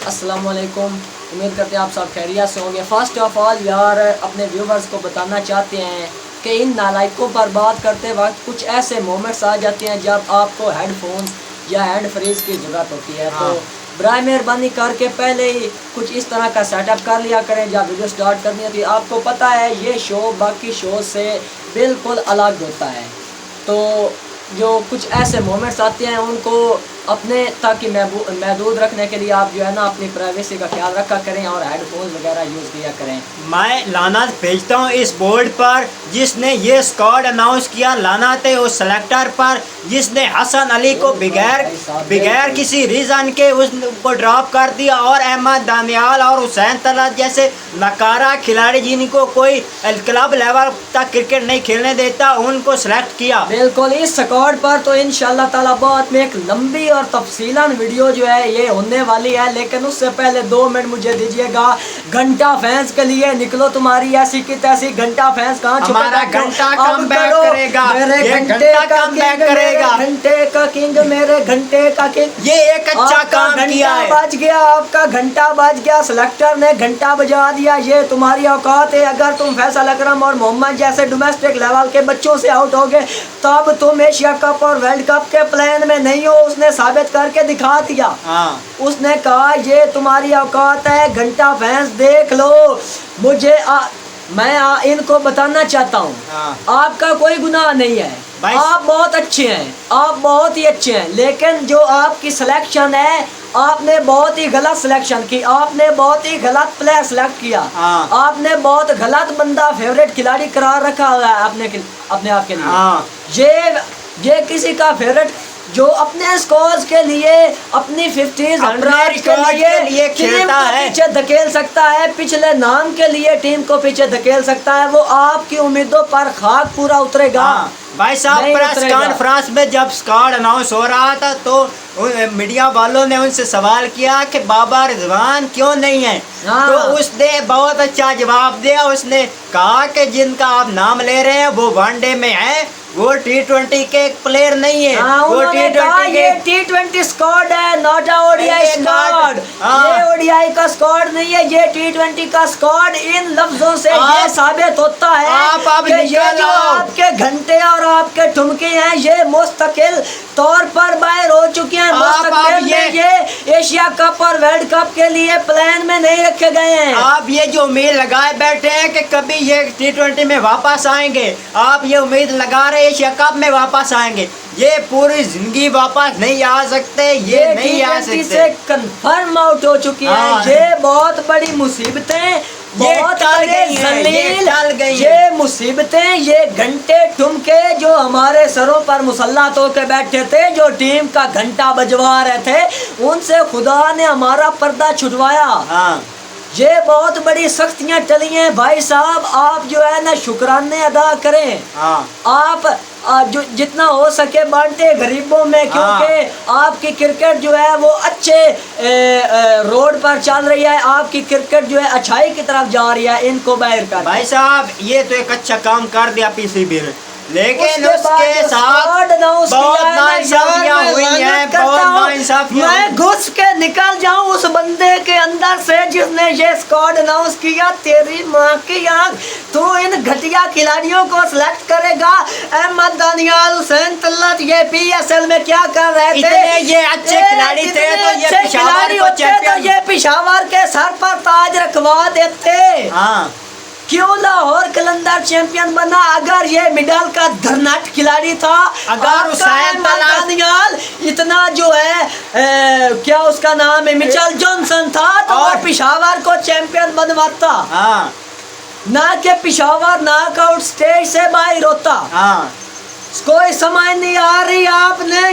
अस्सलाम वालेकुम। उम्मीद करते हैं आप सब खैरियत से होंगे। फर्स्ट ऑफ ऑल यार अपने व्यूवर्स को बताना चाहते हैं कि इन नालायकों पर बात करते वक्त कुछ ऐसे मोमेंट्स आ जाते हैं जब आपको हेडफोन्स या हैंड फ्रीज की ज़रूरत होती है। तो बराए मेहरबानी करके पहले ही कुछ इस तरह का सेटअप कर लिया करें जब वीडियो स्टार्ट करनी होती है। आपको पता है ये शो बाकी शो से बिल्कुल अलग होता है, तो जो कुछ ऐसे मोमेंट्स आते हैं उनको अपने ताकि महदूद रखने के लिए आप जो है ना अपनी प्राइवेसी का ख्याल रखा करें और हेडफोन्स वगैरह यूज़ किया करें। मैं लानत भेजता हूँ इस बोर्ड पर जिसने ये स्क्वाड अनाउंस किया, लानत है उस सेलेक्टर पर जिसने हसन अली को बगैर किसी रीज़न के उसको ड्रॉप कर दिया और अहमद दानियाल और हुसैन तलत जैसे नकारा खिलाड़ी जिनको कोई क्लब लेवल तक क्रिकेट नहीं खेलने देता उनको सेलेक्ट किया। बिल्कुल, इस स्क्वाड पर तो इंशाल्लाह ताला बाद में एक लंबी और तफसीलन वीडियो जो है ये होने वाली है, लेकिन उससे पहले 2 मिनट मुझे दीजिएगा। घंटा फैंस के लिए निकलो, तुम्हारी ऐसी की तैसी घंटा फैंस कहाँ हमारा घंटा कम बैक करेगा, मेरे घंटे का किंग, मेरे घंटे का किंग, मेरे घंटे का किंग। ये एक अच्छा काम किया है। बज गया, आपका घंटा बज गया, सेलेक्टर ने घंटा बजा दिया। ये तुम्हारी औकात है। अगर तुम फैसल अकरम और मोहम्मद जैसे डोमेस्टिक लेवल के बच्चों से आउट हो गए तब तुम एशिया कप और वर्ल्ड कप के प्लान में नहीं हो। उसने साबित करके दिखा दिया। उसने कहा ये तुम्हारी औकात है। घंटा फैंस देख लो, मुझे मैं इनको बताना चाहता हूँ आपका कोई गुनाह नहीं है, आप बहुत अच्छे हैं, आप बहुत ही अच्छे हैं, लेकिन जो आपकी सिलेक्शन है आपने बहुत ही गलत सिलेक्शन की, आपने बहुत ही गलत प्लेयर सिलेक्ट किया, आपने बहुत गलत बंदा फेवरेट खिलाड़ी करार रखा हुआ है अपने आप के लिए। ये किसी का फेवरेट जो अपने स्कोर्स के लिए अपनी 50s 100 के लिए खेलता है, पीछे धकेल सकता है, पिछले नाम के लिए टीम को पीछे धकेल सकता है, वो आपकी उम्मीदों पर खाक पूरा उतरेगा। भाई साहब प्रेस कॉन्फ्रेंस में जब स्क्वाड अनाउंस हो रहा था तो मीडिया वालों ने उनसे सवाल किया कि बाबा रिजवान क्यों नहीं है, तो उसने बहुत अच्छा जवाब दिया। उसने कहा कि जिनका आप नाम ले रहे हैं वो वनडे में है, वो T20 के एक प्लेयर नहीं है। वो T20 स्क्वाड है, नॉट ओडीआई स्क्वाड। ये ओडीआई का स्क्वाड नहीं है, ये T20 का स्क्वाड। इन लफ्जों से ये साबित होता है कि ये जो आपके घंटे और आपके ठुमके हैं ये मुस्तकिल तौर पर बाहर हो चुके हैं। मुस्तकिल ये एशिया कप और वर्ल्ड कप के लिए प्लान में नहीं रखे गए हैं। आप ये जो उम्मीद लगाए बैठे हैं कि कभी ये T20 में वापस आएंगे, आप ये उम्मीद लगा रहे एशिया कप में वापस आएंगे, ये पूरी जिंदगी वापस नहीं आ सकते। ये नहीं आ सकते, से कंफर्म आउट हो चुकी है। ये बहुत बड़ी मुसीबतें, बहुत ये मुसीबतें, ये घंटे ठुमके जो हमारे सरों पर मुसल्लत होकर बैठे थे, जो टीम का घंटा बजवा रहे थे, उनसे खुदा ने हमारा पर्दा छुटवाया। ये बहुत बड़ी सख्तियां चली हैं भाई साहब। आप जो है ना शुक्राने अदा करें। आप जो जितना हो सके बांटे गरीबों में, क्योंकि आपकी क्रिकेट जो है वो अच्छे रोड पर चल रही है, आपकी क्रिकेट जो है अच्छाई की तरफ जा रही है। इनको बाहर कर भाई साहब ये तो एक अच्छा काम कर दिया पीसीबी ने, लेकिन उसके साथ बहुत नाइंसाफियां हुई हैं, बहुत नाइंसाफियां। मैं घुस के निकल जाऊं उस बंदे के अंदर से जिसने ये स्क्वाड अनाउंस किया। तेरी माँ की आंख, तू इन घटिया खिलाड़ियों को सिलेक्ट करेगा। अहमद दानियाल, हुसैन तलत ये PSL में क्या कर रहे थे? ये अच्छे खिलाड़ी थे तो ये खिलाड़ी होते तो ये पेशावर के सर पर ताज रखवा देते। क्यों लाहौर कलंदर चैंपियन बना? अगर ये मिडल का धरनाट खिलाड़ी था, अगर दानियाल इतना जो है क्या उसका नाम है मिचेल जॉनसन था तो वो पेशावर को चैंपियन बनवाता, ना कि पेशावर नॉकआउट स्टेज से बाहर होता। कोई समझ नहीं आ रही आपने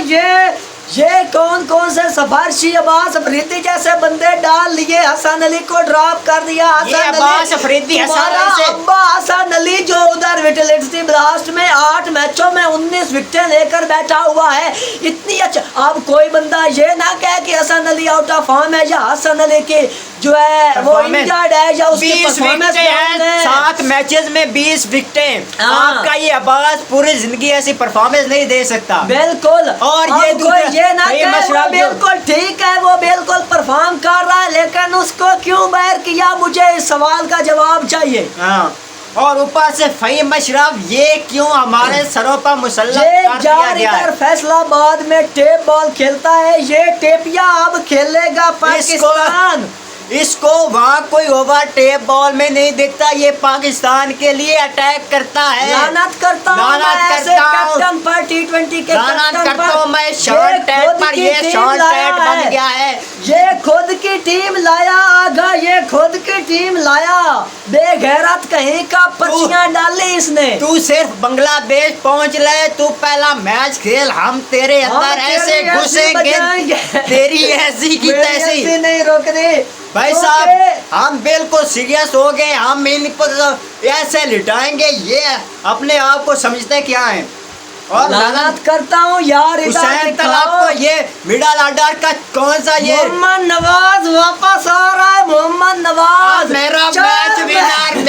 ये कौन कौन से सफारशी अब्बास अफरीदी जैसे बंदे डाल लिए, हसन अली को ड्रॉप कर दिया। हसन अली जो उधर विटलिटी ब्लास्ट में 8 मैचों में 19 विकेटें लेकर बैठा हुआ है, इतनी अच्छा। अब कोई बंदा ये ना कहे कि Hasan Ali out of form है या हसन अली की जो है वो इंजर्ड है या उसकी परफॉर्मेंस 7 मैचेस में 20 विकेटें। आपका ये अब्बास पूरी जिंदगी ऐसी परफॉर्मेंस नहीं दे सकता। बिल्कुल। और ये ना मशरफ बिल्कुल ठीक है, वो बिल्कुल परफॉर्म कर रहा है, लेकिन उसको क्यों बैर किया, मुझे इस सवाल का जवाब चाहिए। हाँ, और ऊपर से फ़हीम अशरफ ये क्यों हमारे सरों पर मुसल्लत ये कर दिया गया है? फैसलाबाद में टेप बॉल खेलता है, ये टेपिया अब खेलेगा पाकिस्तान। इसको वहाँ कोई ओवर टेप बॉल में नहीं दिखता, ये पाकिस्तान के लिए अटैक करता है। लानत करता हूँ मैं ऐसे कैप्टन पर, टी20 के कैप्टन पर। मैं शॉर्ट टैग पर, ये शॉर्ट टैग बन गया है। ये खुद की टीम लाया आगा, ये खुद की टीम लाया, बेगैरत कहीं का पर्चियां डाली इसने। तू सिर्फ बांग्लादेश पहुंच ले, तू पहला मैच खेल, हम तेरे अंदर ऐसे घुसेंगे, तेरी ऐसी की तैसी नहीं रोकनी भाई साहब। हम बिल्कुल सीरियस हो गए, हम इनको ऐसे लिटाएंगे, ये अपने आप को समझते क्या है। और लानत करता हूँ यार, हुसैन तलाब को ये मिडल ऑर्डर का कौन सा ये मोहम्मद नवाज वापस आ रहा है, मोहम्मद नवाज मेरा मैच विनर,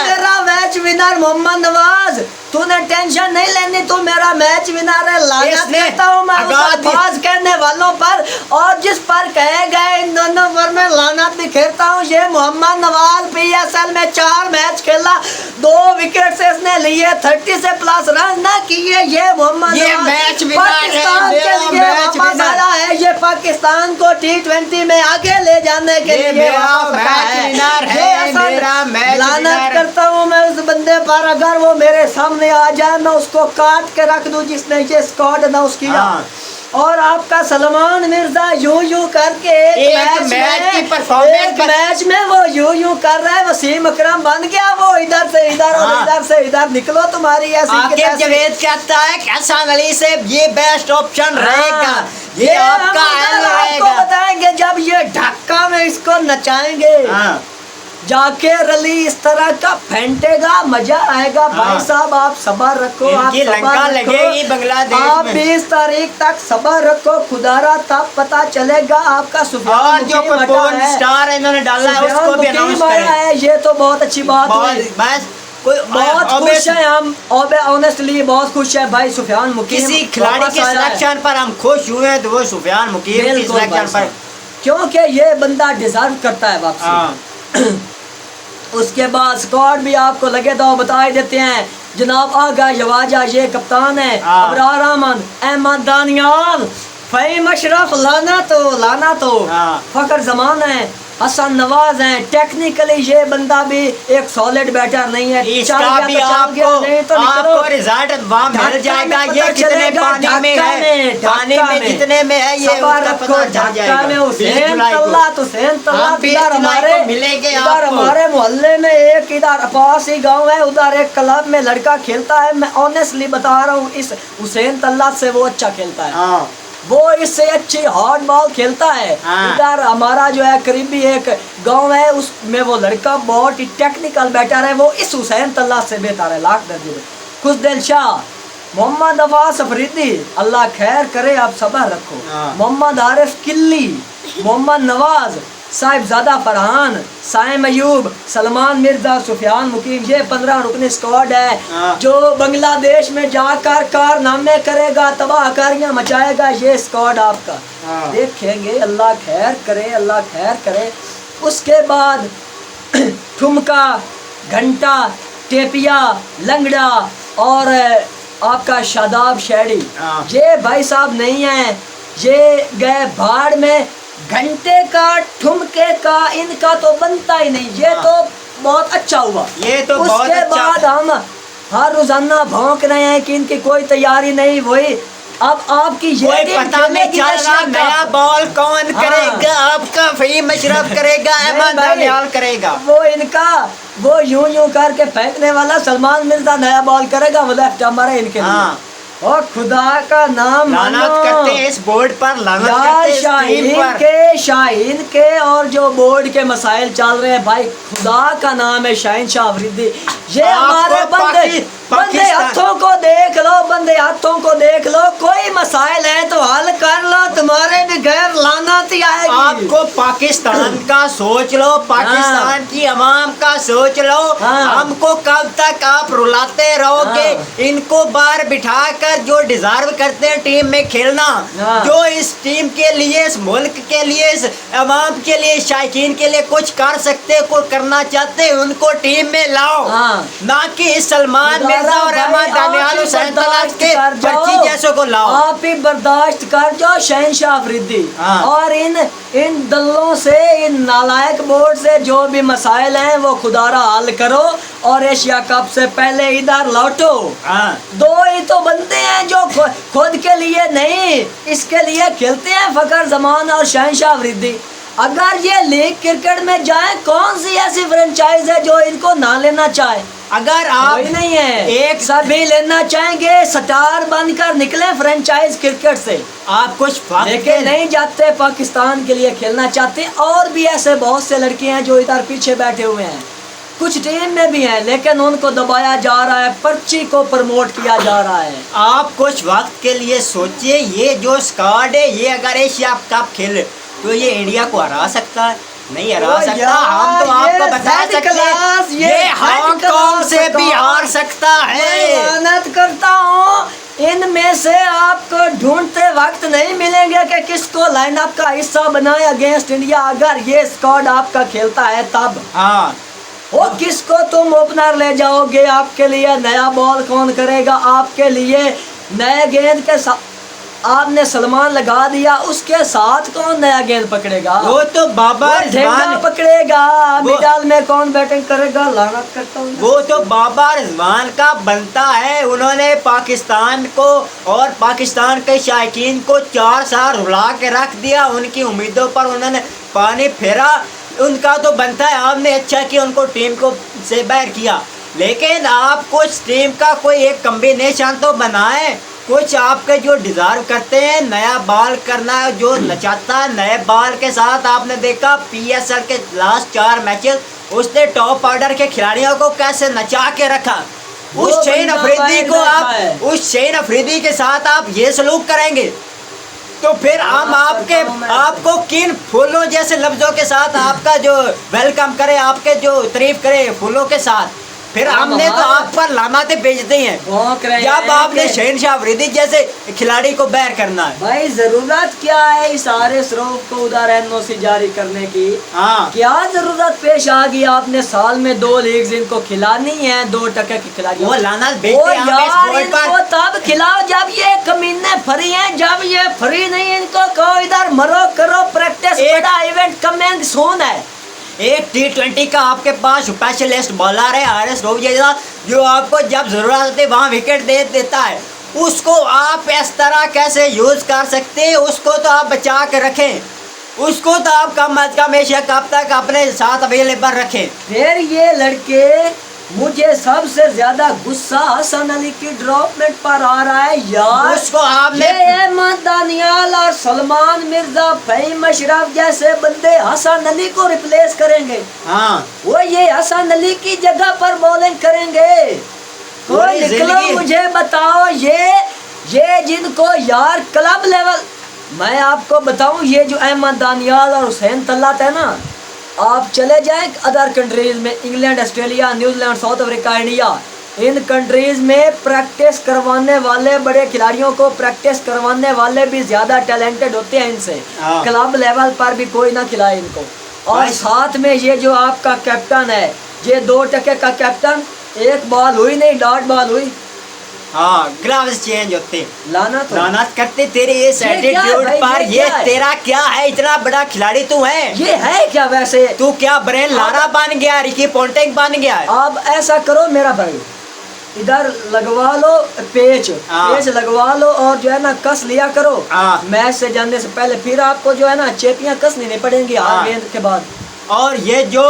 मेरा मैच विनर मोहम्मद नवाज। तूने टेंशन नहीं लेनी, तू मेरा मैच विनर है। लानत करता हूँ मैं उस अल्फाज कहने वालों पर, और जिस पर कहे गए इन दोनों पर मैं लानत बिखेरता हूँ। ये मोहम्मद नवाज PSL में 4 मैच खेला, 2 विकेट से इसने लिए, 30 से प्लस रन ना किए। ये मोहम्मद मैच पाकिस्तान के लिए वापस आया है, ये पाकिस्तान को टी20 में आगे ले जाने के लिए लानत करता हूँ मैं उस बंदे पर, अगर वो मेरे सामने आ जाए मैं उसको काट के रख दूं जिसने ये स्क्वाड अनाउंस किया। और आपका सलमान मिर्जा यूं करके एक मैच में वो यूं कर रहा है, वसीम अकरम बन गया वो इधर से इधर और इधर से इधर। निकलो तुम्हारी ऐसी। आकिब जावेद कहता है कि हसन अली से ये बेस्ट ऑप्शन रहेगा, ये आपको बताएंगे जब ये ढक्का में इसको नचाएंगे, जाके रली इस तरह का फेंटेगा, मजा आएगा। भाई साहब आप सब्र रखो, आप लंका लगेगी बांग्लादेश में। आप 20 तारीख तक सब्र रखो, खुदारा तब पता चलेगा आपका सुफियान जो स्टार इन्होंने डाला है उसको भी अनाउंस करें। ये तो बहुत अच्छी बात है, बहुत खुश है हम, ऑनेस्टली बहुत खुश है भाई। सुफियान मुकीम किसी खिलाड़ी के सिलेक्शन पर हम खुश हुए तो वो सुफियान मुकीम की सिलेक्शन पर, क्योंकि ये बंदा डिजर्व करता है वापसी। उसके बाद स्क्वाड भी आपको लगे तो बता ही देते हैं। जनाब आगा यवाजा ये कप्तान है, अबरार अहमद, अहमद दानियाल, फ़हीम अशरफ, लाना तो फकर जमान है, हसन नवाज हैं। टेक्निकली ये बंदा भी एक सॉलिड बैटर नहीं है, इसका भी आपको रिजल्ट वहाँ मिल जाएगा। ये कितने पानी में है, पानी में कितने में है ये हमारे मोहल्ले में एक इधर पास ही गांव है, उधर एक क्लब में लड़का खेलता है। मैं ऑनेस्टली बता रहा हूँ, इस हुसैन तल्ला से वो अच्छा खेलता है, वो इससे अच्छी हार्ड बॉल खेलता है। इधर हमारा जो है करीबी एक गांव है, उसमें वो लड़का बहुत ही टेक्निकल बैटर है, वो इस हुसैन तल्ला से बेहतर है लाख दर्जे में। खुशदिल शाह, मोहम्मद अब्बास अफरीदी, अल्लाह खैर करे, आप सब्र रखो। मोहम्मद आरिफ किल्ली, मोहम्मद नवाज, साहिबजादा फरहान, साइम अयूब, सलमान मिर्जा, सुफियान मुकीम, ये 15 रुकनी स्क्वाड है जो बांग्लादेश में जाकर कारनामे करेगा, तबाहकारियां मचाएगा। ये स्क्वाड आपका देखेंगे, अल्लाह खैर करे, अल्लाह खैर करे। उसके बाद ठुमका, घंटा, टेपिया, लंगड़ा और आपका शादाब शैडी, ये भाई साहब नहीं है, ये गए भाड़ में। घंटे का, ठुमके का, इनका तो बनता ही नहीं, ये तो बहुत अच्छा हुआ। ये तो उसके बाद हम हर रोजाना भौंक रहे हैं कि इनकी कोई तैयारी नहीं हुई। अब आपकी ये पता नहीं चल रहा नया बॉल कौन करेगा, आपका फ़हीम अशरफ करेगा, अहमद दानियाल करेगा, वो इनका वो यूं करके फेंकने वाला सलमान मिर्जा नया बॉल करेगा, वो लेफ्ट हमारे इनके लिए। और खुदा का नाम लानत करते हैं इस बोर्ड पर, लानत करते हैं शाहीन के और जो बोर्ड के मसाइल चल रहे हैं भाई, खुदा का नाम है शाहीन शाह अफरीदी। ये हमारे बंदे हाथों को देख लो, बंदे हाथों को देख लो, कोई मसाइल है तो हल कर लो, तुम्हारे भी घर लानत ही आएगी। आपको पाकिस्तान का सोच लो, पाकिस्तान की अवाम का सोच लो। हमको कब तक आप रुलाते रहोगे? इनको बाहर बिठाकर जो डिजर्व करते हैं टीम में खेलना, जो इस टीम के लिए, इस मुल्क के लिए, इस अवाम के लिए, शायकीन के लिए कुछ कर सकते, कुछ करना चाहते, उनको टीम में लाओ। ना कि इस सलमान मिर्जा और अहमद दानियाल हुसैन तलाश के पर्ची जैसों को लाओ। आप ही बर्दाश्त कर जाओ शहनशाह अफरीदी। और इन दलों से, इन नालायक बोर्ड से जो भी मसाइल हैं वो खुदारा हल करो और एशिया कप से पहले इधर लौटो। दो ही तो बनते हैं जो खुद के लिए नहीं, इसके लिए खेलते हैं, फकर जमान और शहनशाह अफरीदी। अगर ये लीग क्रिकेट में जाए, कौन सी ऐसी फ्रेंचाइज है जो इनको ना लेना चाहे? अगर आप नहीं है, एक सभी लेना चाहेंगे, स्टार बनकर निकले फ्रेंचाइज क्रिकेट से। आप कुछ लेके नहीं जाते, पाकिस्तान के लिए खेलना चाहते। और भी ऐसे बहुत से लड़के हैं जो इधर पीछे बैठे हुए हैं, कुछ टीम में भी हैं, लेकिन उनको दबाया जा रहा है, पर्ची को प्रमोट किया जा रहा है। आप कुछ वक्त के लिए सोचिए, ये जो स्क्वाड है, ये अगर एशिया कप खेले तो ये इंडिया को हरा सकता है? नहीं हरा सकता। हम तो आपको बता सकते हैं ये हांगकांग से भी हार सकता है। मेहनत करता हूँ, इनमें से आपको ढूंढते वक्त नहीं मिलेंगे कि किसको लाइनअप का हिस्सा बनाए अगेंस्ट इंडिया। अगर ये स्क्वाड आपका खेलता है तब वो किसको तुम ओपनर ले जाओगे? आपके लिए नया बॉल कौन करेगा? आपके लिए नए गेंद के साथ आपने सलमान लगा दिया, उसके साथ कौन नया गेंद पकड़ेगा? वो तो बाबर रिजवान पकड़ेगा। मिडाल में कौन बैटिंग करेगा? लानत करता हूँ। वो तो बाबर रिजवान का बनता है। उन्होंने पाकिस्तान को और पाकिस्तान के शायकीन को 4 साल रुला के रख दिया। उनकी उम्मीदों पर उन्होंने पानी फेरा। उनका तो बनता है, आपने अच्छा किया उनको टीम को से बाहर किया, लेकिन आप कुछ टीम का कोई एक कम्बिनेशन तो बनाए। कुछ आपके जो डिज़र्व करते हैं, नया बॉल करना जो नचाता है, नए बॉल के साथ आपने देखा PSL के लास्ट 4 मैचेस उसने टॉप ऑर्डर के खिलाड़ियों को कैसे नचा के रखा। उस शहीन अफरीदी को आप, उस शहीन अफरीदी के साथ आप ये सलूक करेंगे तो फिर हम आपको किन फूलों जैसे लफ्जों के साथ आपका जो वेलकम करे, आपके जो तारीफ करे फूलों के साथ, फिर हमने तो आप पर लानतें भेज दी हैं जब आपने शहनशाह अफरीदी जैसे खिलाड़ी को बैर करना है। भाई जरूरत क्या है इस आरएस रऊफ को उधर NOC जारी करने की? क्या जरूरत पेश आ गई? आपने साल में 2 लीग इनको खिलानी है, 2% की खिलाड़ी। वो लानत भेजते तब खिलाओ जब ये कमीने फ्री हैं। जब ये फ्री नहीं, इनको कहो इधर मरो, करो प्रैक्टिस। बड़ा इवेंट कमिंग सून है। एक T20 का आपके पास स्पेशलिस्ट बॉलर है आरएस रऊफ जैसा, जो आपको जब जरूरत होती है वहाँ विकेट दे देता है। उसको आप इस तरह कैसे यूज कर सकते हैं? उसको तो आप बचा के रखें, उसको तो आप कम अज कम एशिया कप तक अपने साथ अवेलेबल रखें। फिर ये लड़के, मुझे सबसे ज्यादा गुस्सा हसन अली की ड्रॉपमेंट पर आ रहा है यार। उसको आपने अहमद दानियाल और सलमान मिर्जा, फहीम अशरफ जैसे बंदे हसन अली को रिप्लेस करेंगे। वो ये हसन अली की जगह पर बॉलिंग करेंगे। कोई निकलो मुझे बताओ, ये जिनको यार क्लब लेवल, मैं आपको बताऊं, ये जो अहमद दानियाल और हुसैन तल्लात है ना, आप चले जाएं अदर कंट्रीज में, England, Australia, New Zealand, South Africa, India, इन कंट्रीज में प्रैक्टिस करवाने वाले, बड़े खिलाड़ियों को प्रैक्टिस करवाने वाले भी ज्यादा टैलेंटेड होते हैं इनसे। क्लब लेवल पर भी कोई ना खिलाए इनको। और साथ में ये जो आपका कैप्टन है, ये 2% का कैप्टन, एक बॉल हुई नहीं, डॉट बॉल हुई। ग्लव्स चेंज होते, लानत करते तेरे इस एटीट्यूड पर। ये तेरा क्या है? इतना बड़ा खिलाड़ी तू है, ये है क्या? वैसे तू क्या ब्रेन लारा बन गया, रिकी पोंटिंग बन गया? अब ऐसा करो मेरा भाई, इधर लगवा लो पेच लगवा लो और जो है ना कस लिया करो मैच से जाने से पहले। फिर आपको जो है ना चेपियां कसनी नहीं पड़ेंगी हार गेंद के बाद। और ये जो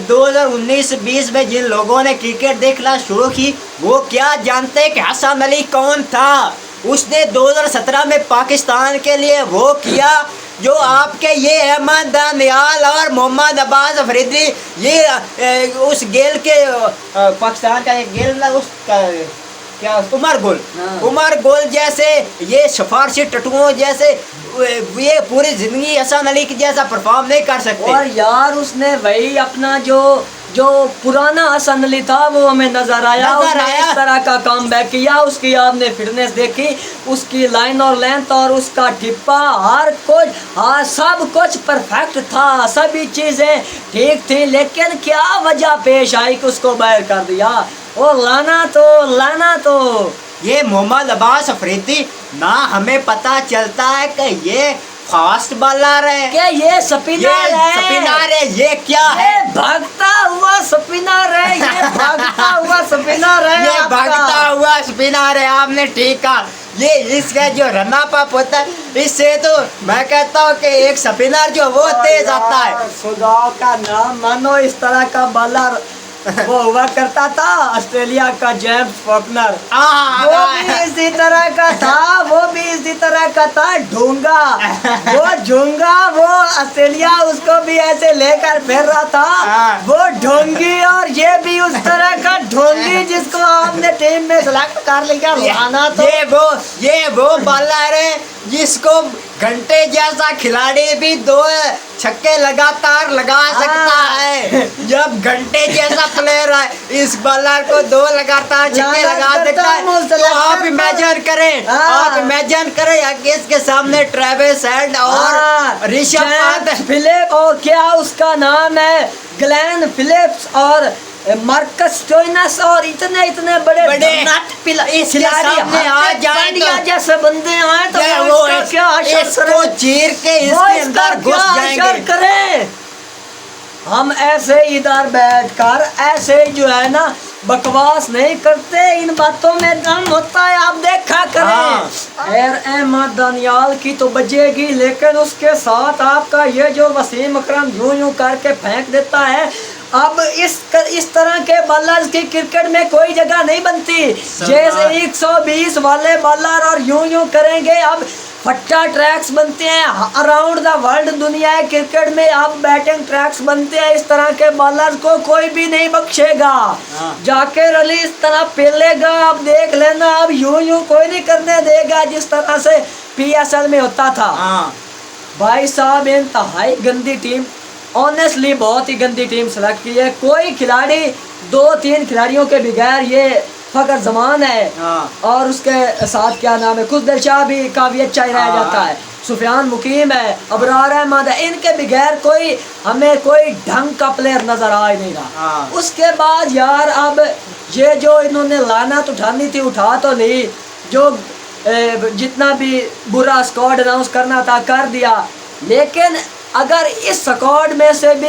2019-20 में जिन लोगों ने क्रिकेट देखना शुरू की, वो क्या जानते कि हसन अली कौन था? उसने 2017 में पाकिस्तान के लिए वो किया जो आपके ये अहमद दानियाल और मोहम्मद अब्बास अफरीदी, ये उस गेल के पाकिस्तान का एक गेल ना, उसका क्या उमर गुल, हाँ। उमर गुल जैसे ये सिफारशी टटुओं जैसे ये पूरी जिंदगी हसन अली की जैसा परफॉर्म नहीं कर सकते। और यार उसने वही अपना जो जो पुराना हसन अली था वो हमें नजर आया, उसने इस तरह का काम बैक किया। उसकी आपने फिटनेस देखी, उसकी लाइन और लेंथ और उसका टिप्पा, हर कुछ, हाँ सब कुछ परफेक्ट था, सभी चीजें ठीक थी। लेकिन क्या वजह पेश आई कि उसको बाहर कर दिया? ओ लाना तो ये मोहम्मद अब्बास अफरीदी ना, हमें पता चलता है कि ये फास्ट बॉलर है, क्या ये स्पिनर है, ये क्या है? ये भागता हुआ स्पिनर है, ये भागता हुआ स्पिनर है, ये आपका। भागता हुआ स्पिनर है, आपने ठीक कहा। ये इसका जो रनअप अप होता है, इससे तो मैं कहता हूँ कि एक स्पिनर जो वो तेज आता है। खुदा का नाम मानो, इस तरह का बॉलर वो हुआ करता था ऑस्ट्रेलिया का जेम्स फॉकनर, वो भी इसी तरह का था, वो भी इसी तरह का था, ढूंगा वो ऑस्ट्रेलिया उसको भी ऐसे लेकर फिर रहा था, वो ढोंगी, और ये भी उस तरह का ढोंगी जिसको आपने टीम में सेलेक्ट कर लिया। लाना तो ये वो बॉलर है जिसको घंटे जैसा खिलाड़ी भी 2 छक्के लगातार लगा सकता है। जब घंटे जैसा प्लेयर है, इस बॉलर को 2 लगातार छक्के लगा सकता है, तो आप इमेजिन करें, आप इमेजिन करें इसके सामने ट्रेविस हेड और ऋषभ पंत, फिलिप, और क्या उसका नाम है, ग्लेन फिलिप्स और मार्कस स्टोइनस, और इतने बड़े इसके सामने आ जाए तो जैसे बंदे आए तो वो क्या इसको चीर के इसके अंदर घुस जाएंगे। करें हम ऐसे इधर बैठकर ऐसे जो है ना बकवास नहीं करते, इन बातों में दम होता है, आप देखा करें। एर अहमद दानियाल की तो बजेगी, लेकिन उसके साथ आपका ये जो वसीम अकरम यूं करके फेंक देता है। अब इस तरह के बॉलर्स की क्रिकेट में कोई जगह नहीं बनती। जैसे 120 वाले बॉलर और यूं करेंगे, अब फट्टा ट्रैक्स बनते हैं अराउंड द वर्ल्ड, दुनिया क्रिकेट में अब बैटिंग ट्रैक्स बनते हैं। इस तरह के बॉलर्स को कोई भी नहीं बख्शेगा, जाकिर अली इस तरह पेलेगा, अब देख लेना, अब यूं कोई नहीं करने देगा जिस तरह से PSL में होता था। भाई साहब इंतहाई गंदी टीम, ऑनेस्टली बहुत ही गंदी टीम सेलेक्ट की है। कोई खिलाड़ी 2-3 खिलाड़ियों के बगैर, ये फकर जमान है और उसके साथ क्या नाम है, खुद दिलशाह भी काफी अच्छा ही रह जाता है, सुफियान मुकीम है, अबरार अहमद है, इनके बगैर कोई हमें कोई ढंग का प्लेयर नजर आ ही नहीं रहा। उसके बाद यार अब ये जो इन्होंने लानत उठानी थी उठा तो ली, जो जितना भी बुरा स्क्वाड अनाउंस करना था कर दिया, लेकिन अगर इस स्क्वाड में से भी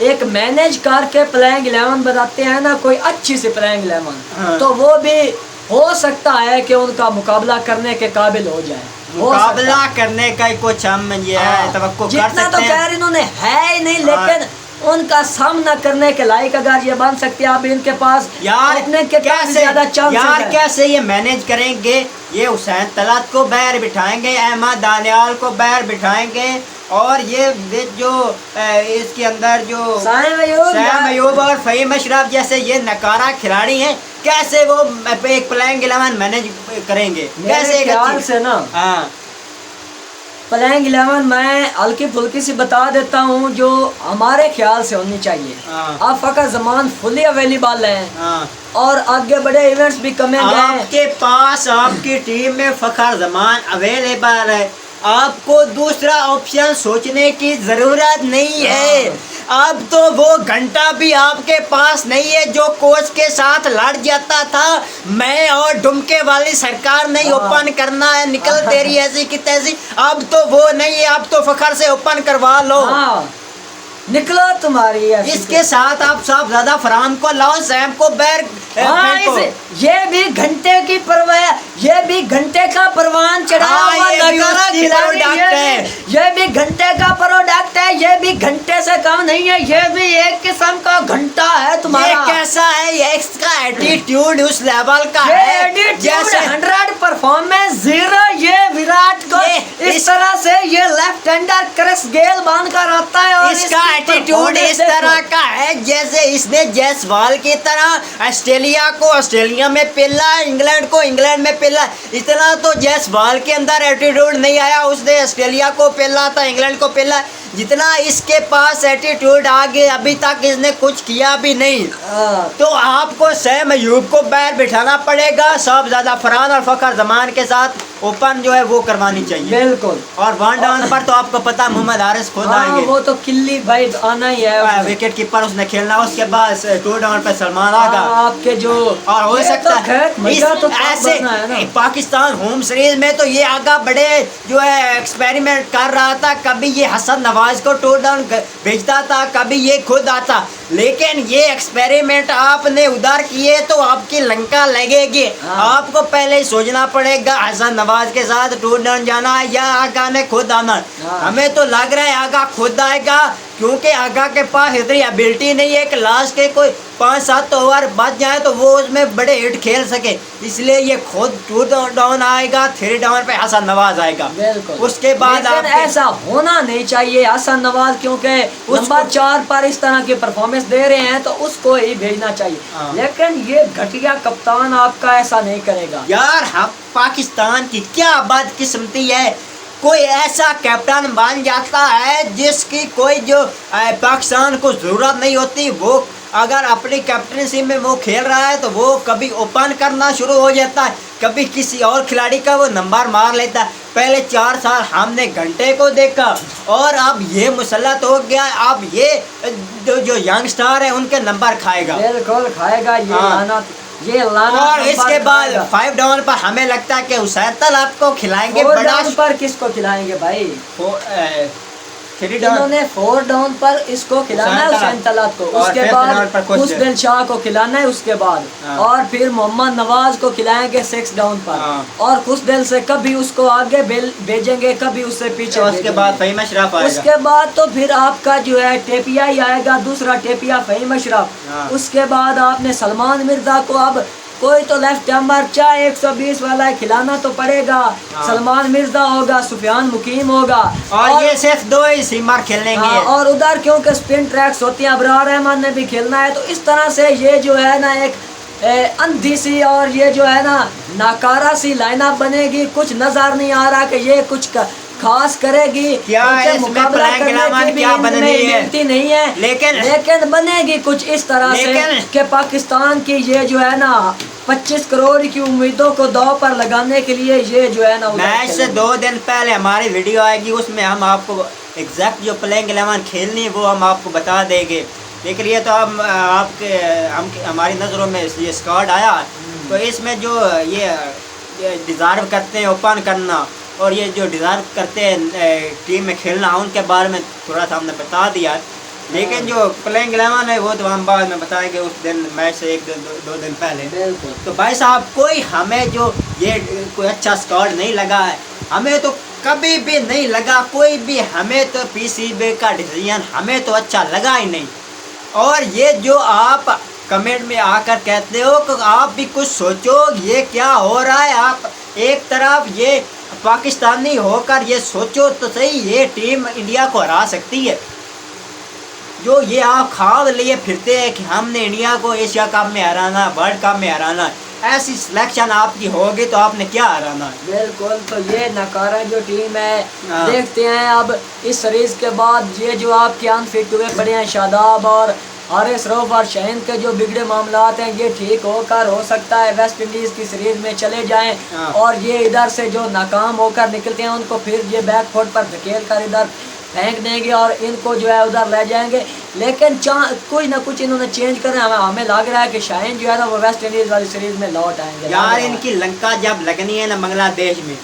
एक मैनेज करके प्लेइंग 11 बनाते हैं ना, कोई अच्छी सी प्लेइंग 11, तो वो भी हो सकता है कि उनका मुकाबला करने के काबिल हो जाए। मुकाबला करने का कुछ हम ये तवक्को कर सकते हैं। तो खैर इन्होंने है ही नहीं, लेकिन उनका सामना करने के लायक अगर ये बन सकते हैं, अब इनके पास यार कैसे ज्यादा चांस यार कैसे ये मैनेज करेंगे? ये हुसैन तलत को बाहर बिठाएंगे, अहमद दानियाल को बाहर बिठाएंगे, और ये जो इसके अंदर जो सैम अयूब और फ़हीम अशरफ जैसे ये नकारा खिलाड़ी हैं, कैसे वो एक प्लेइंग 11 मैनेज करेंगे? कैसे ख्याल से ना प्लेइंग 11 मैं हल्की फुल्की सी बता देता हूँ जो हमारे ख्याल से होनी चाहिए। अब फकर जमान फुली अवेलेबल है और आगे बड़े इवेंट्स भी कमेंगे। आपके पास आपकी टीम में फकर जमान अवेलेबल है, आपको दूसरा ऑप्शन सोचने की जरूरत नहीं है। अब तो वो घंटा भी आपके पास नहीं है जो कोच के साथ लड़ जाता था, मैं और डुमके वाली सरकार नहीं ओपन करना है, निकल तेरी ऐसी की तैसी। अब तो वो नहीं है, अब तो फखर से ओपन करवा लो, निकलो तुम्हारी। इसके साथ आप साहब ज्यादा फरहान को लाओ, सैम को बैर ये भी घंटे की परवाह, ये भी घंटे का परवान चढ़ा हुआ ये भी घंटे का प्रोडक्ट है, ये भी घंटे से कम नहीं है, ये भी एक किस्म का घंटा है तुम्हारा। ये कैसा है? ये इसका एटीट्यूड उस लेवल का है जैसे 100 परफॉर्मेंस 0। ये विराट को इस तरह से ये लेफ्ट डिफेंडर क्रिस गेल बनकर आता है और इसका इसकी एटीट्यूड performance इस देखो। तरह का है जैसे इसने जायसवाल की तरह ऑस्ट्रेलिया में पिला, इंग्लैंड को इंग्लैंड में पिला। इतना तो जायसवाल के अंदर एटीट्यूड नहीं आया, उसने ऑस्ट्रेलिया को पिला था, इंग्लैंड को पिला, जितना इसके पास एटीट्यूड आ गया। अभी तक इसने कुछ किया भी नहीं। हाँ, तो आपको सैम अयूब को बाहर बिठाना पड़ेगा, साहबजादा फरहान और फखर जमान के साथ ओपन जो है वो करवानी चाहिए। बिल्कुल। और वन डाउन पर तो आपको पता है मोहम्मद हारिस खुद हाँ, आएंगे, वो तो किल्ली भाई आना ही है उसमें। विकेट कीपर उसने खेलना। उसके बाद 2 डाउन पर सलमान आगा। आपके जो और हो ये सकता तो खैर है मजा तो ऐसे बनना है ना। पाकिस्तान होम सीरीज में तो ये आगा बड़े जो है एक्सपेरिमेंट कर रहा था। कभी ये हसन नवाज को 2 डाउन भेजता था, कभी ये खुद आता, लेकिन ये एक्सपेरिमेंट आपने उधर किए तो आपकी लंका लगेगी। हाँ। आपको पहले ही सोचना पड़ेगा हसन नवाज के साथ 2 डाउन जाना है या आगा ने खुद आना। हाँ। हमें तो लग रहा है आगा खुद आएगा, क्योंकि आगा के पास इतनी एबिलिटी नहीं है कि लास्ट के कोई 5-7 ओवर बच जाए तो वो उसमें बड़े हिट खेल सके। इसलिए ये खुद 2 डाउन आएगा, 3 डाउन पे हसन नवाज आएगा। बिल्कुल। उसके बाद लेकिन आपके ऐसा होना नहीं चाहिए हसन नवाज, क्योंकि नंबर 4 पर इस तरह की परफॉर्मेंस दे रहे हैं तो उसको ही भेजना चाहिए। हाँ। लेकिन ये घटिया कप्तान आपका ऐसा नहीं करेगा। यार हम पाकिस्तान की क्या बदकिस्मती है, कोई ऐसा कैप्टन बन जाता है जिसकी कोई जो पाकिस्तान को ज़रूरत नहीं होती, वो अगर अपनी कैप्टनसी में वो खेल रहा है तो वो कभी ओपन करना शुरू हो जाता है, कभी किसी और खिलाड़ी का वो नंबर मार लेता है। पहले 4 साल हमने घंटे को देखा और अब ये मुसल्लत हो गया, अब ये जो यंग स्टार है उनके नंबर खाएगा। बिल्कुल खाएगा ये हाँ। लाना, ये लाना। और इसके बाद 5 डाउन पर हमें लगता है कि हुसैन तलत को खिलाएंगे 4 बड़ा। डाउन पर किसको खिलाएंगे भाई? 3 डाउन इन्होंने 4 डाउन पर इसको खिलाना है हुसैन तलत को, और उसके 5th डाउन पर बाद खुश खुशदिल शाह को खिलाना है उसके बाद, हाँ। और फिर मोहम्मद नवाज को खिलाएंगे 6 डाउन पर, हाँ। और खुशदिल से कभी उसको आगे भेजेंगे, कभी उससे पीछे उसके भेजेंगे। बाद फहीम अशरफ आएगा। उसके बाद तो फिर आपका जो है टेपिया ही आएगा, दूसरा टेपिया फहीम अशरफ। हाँ। उसके बाद आपने सलमान मिर्जा को, अब कोई तो लेफ्ट हैमर चाहे 120 वाला है, खिलाना तो पड़ेगा। हाँ। सलमान मिर्जा होगा, सुफियान मुकीम होगा, और ये सिर्फ 2 ही सीमर खेलेंगे। हाँ, और उधर क्योंकि स्पिन ट्रैक्स होती हैं, अबरार रहमान ने भी खेलना है, तो इस तरह से ये जो है ना एक अंधी सी और ये जो है ना नाकारा सी लाइनअप बनेगी। कुछ नजर नहीं आ रहा कि ये कुछ खास करेगी, क्या उनसे इसमें मुकाबला प्लान करने गिलामान की भी क्या इनमें बननी है? गिनती नहीं है, लेकिन बनेगी कुछ इस तरह से कि पाकिस्तान की ये जो है ना 25 करोड़ की उम्मीदों को दाव पर लगाने के लिए ये जो है ना मैच से 2 दिन पहले हमारी वीडियो आएगी, उसमें हम आपको एग्जैक्ट जो प्लेइंग 11 खेलनी है वो हम आपको बता देंगे। लेकिन ये तो हम हमारी नज़रों में ये स्क्वाड आया, तो इसमें जो ये डिज़र्व करते हैं ओपन करना और ये जो डिज़र्व करते हैं टीम में खेलना, उनके बारे में थोड़ा सा हमने बता दिया। लेकिन जो प्लेइंग 11 है वो तो हम बाद में बताएंगे उस दिन, मैच से 1-2 दिन पहले। तो भाई साहब कोई हमें जो ये कोई अच्छा स्क्वाड नहीं लगा है, हमें तो कभी भी नहीं लगा, कोई भी हमें तो पीसीबी का डिसीजन हमें तो अच्छा लगा ही नहीं। और ये जो आप कमेंट में आकर कहते हो कि आप भी कुछ सोचो ये क्या हो रहा है, आप एक तरफ ये पाकिस्तानी होकर ये सोचो तो सही, ये टीम इंडिया को हरा सकती है। जो ये आप ख्वाब लिए फिरते हैं कि हमने इंडिया को एशिया कप में हराना, वर्ल्ड कप में हराना, ऐसी सिलेक्शन आपकी होगी तो आपने क्या हराना है? बिल्कुल। तो ये नकारा जो टीम है, हाँ। देखते हैं अब इस सीरीज के बाद ये जो आपके अनफिट हुए पड़े हैं शादाब और हारिस रऊफ और शाहीन के जो बिगड़े मामलात हैं, ये ठीक होकर हो सकता है वेस्ट इंडीज़ की सीरीज में चले जाएं, हाँ। और ये इधर से जो नाकाम होकर निकलते हैं उनको फिर ये बैक फुट पर धकेल कर इधर फेंक देंगे और इनको जो है उधर ले जाएंगे। लेकिन कुछ ना कुछ इन्होंने चेंज करें, हमें लग रहा है कि शाहीन जो है ना वो वेस्ट इंडीज़ वाली सीरीज में लौट आएंगे। यार इनकी लंका जब लगनी है ना बांग्लादेश में,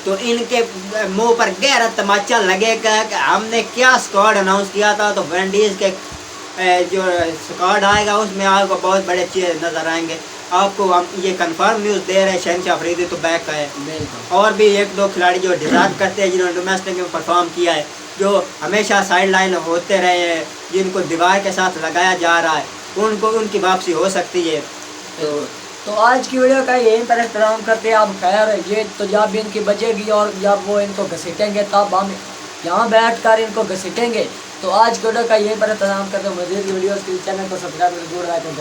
तो इनके मुंह पर गहरा तमाचा लगेगा कि हमने क्या स्क्वाड अनाउंस किया था। तो विंडीज़ के जो स्क्वाड आएगा उसमें आपको बहुत बड़े चीज़ नज़र आएंगे। आपको हम ये कंफर्म न्यूज़ दे रहे हैं, शहनशाह अफरीदी तो बैक है, और भी 1-2 खिलाड़ी जो डिज़र्व करते हैं, जिन्होंने डोमेस्टिक में परफॉर्म किया है, जो हमेशा साइड लाइन होते रहे हैं, जिनको दीवार के साथ लगाया जा रहा है, उनको उनकी वापसी हो सकती है। तो आज की वीडियो का यहीं पर एहतराम करते हैं। अब खैर ये तो जब भी इनकी बचेगी और जब वो इनको घसीटेंगे तब हम यहाँ बैठ कर इनको घसीटेंगे। तो आज के वीडियो का यहीं पर इंतजाम करते हैं। मज़ीद वीडियोज़ के लिए चैनल को सब्सक्राइब करके दूर लाइक और